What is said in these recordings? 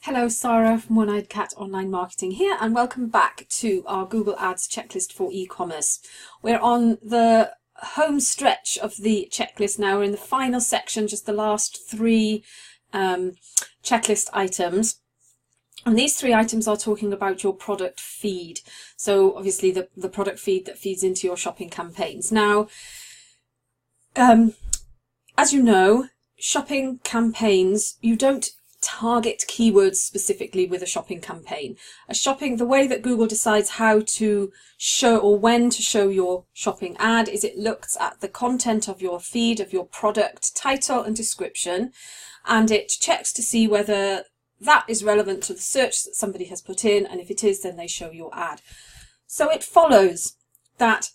Hello, Sarah from One-Eyed Cat Online Marketing here, and welcome back to our Google Ads checklist for e-commerce. We're on the home stretch of the checklist now. We're in the final section, just the last three checklist items. And these three items are talking about your product feed. So obviously the product feed that feeds into your shopping campaigns. Now, as you know, shopping campaigns, you don't target keywords specifically with a shopping campaign. The way that Google decides how to show or when to show your shopping ad is it looks at the content of your feed, of your product title and description, and it checks to see whether that is relevant to the search that somebody has put in, and if it is, then they show your ad. So it follows that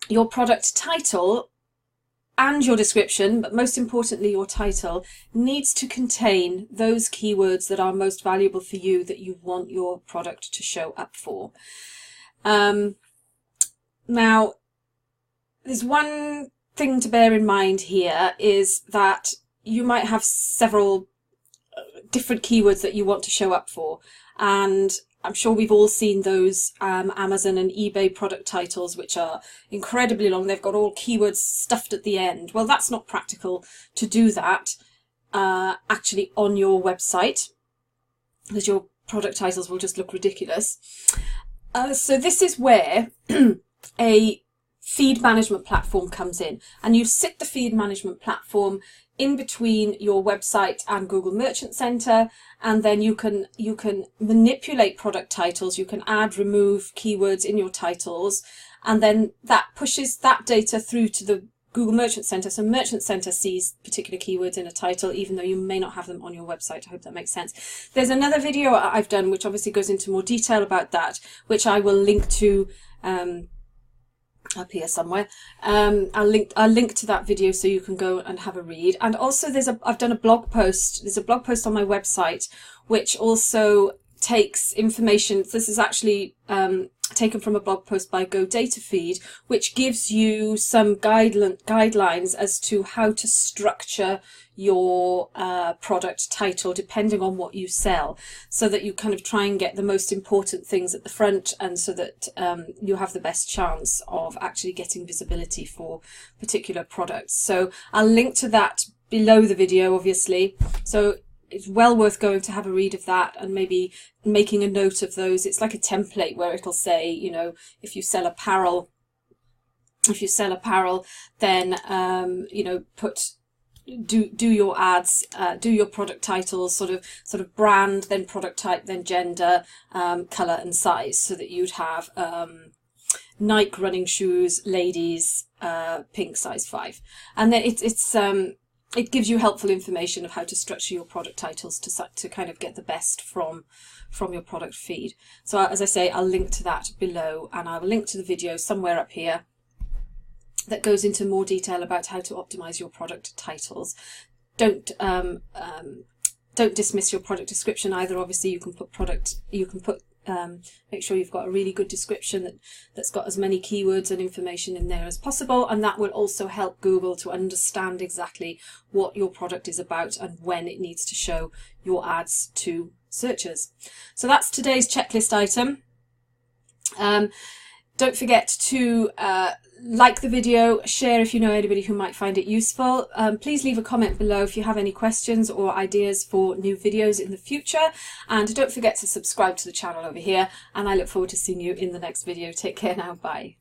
your product title and your description, but most importantly your title, needs to contain those keywords that are most valuable for you, that you want your product to show up for. Now, there's one thing to bear in mind here, is that you might have several different keywords that you want to show up for, and I'm sure we've all seen those Amazon and eBay product titles, which are incredibly long. They've got all keywords stuffed at the end. Well, that's not practical to do that actually on your website, because your product titles will just look ridiculous. So this is where a feed management platform comes in, and you sit the feed management platform in between your website and Google Merchant Center, and then you can manipulate product titles. You can add, remove keywords in your titles, and then that pushes that data through to the Google Merchant Center. So Merchant Center sees particular keywords in a title, even though you may not have them on your website. I hope that makes sense. There's another video I've done which obviously goes into more detail about that, which I will link to up here somewhere. I'll link to that video so you can go and have a read. And also I've done a blog post. There's a blog post on my website which also takes information. This is actually taken from a blog post by GoDataFeed, which gives you some guidelines as to how to structure your product title depending on what you sell, so that you kind of try and get the most important things at the front, and so that you have the best chance of actually getting visibility for particular products. So I'll link to that below the video, obviously. So it's well worth going to have a read of that and maybe making a note of those. It's like a template where it'll say, you know, if you sell apparel, then you know, do your ads, do your product titles, sort of brand, then product type, then gender, color and size, so that you'd have Nike running shoes, ladies, pink, size 5, and then it gives you helpful information of how to structure your product titles to kind of get the best from your product feed. So as I say, I'll link to that below, and I will link to the video somewhere up here that goes into more detail about how to optimize your product titles. Don't dismiss your product description either. Obviously, you can put make sure you've got a really good description that's got as many keywords and information in there as possible, and that will also help Google to understand exactly what your product is about and when it needs to show your ads to searchers. So that's today's checklist item. Don't forget to like the video, share if you know anybody who might find it useful. Please leave a comment below if you have any questions or ideas for new videos in the future. And don't forget to subscribe to the channel over here. And I look forward to seeing you in the next video. Take care now. Bye.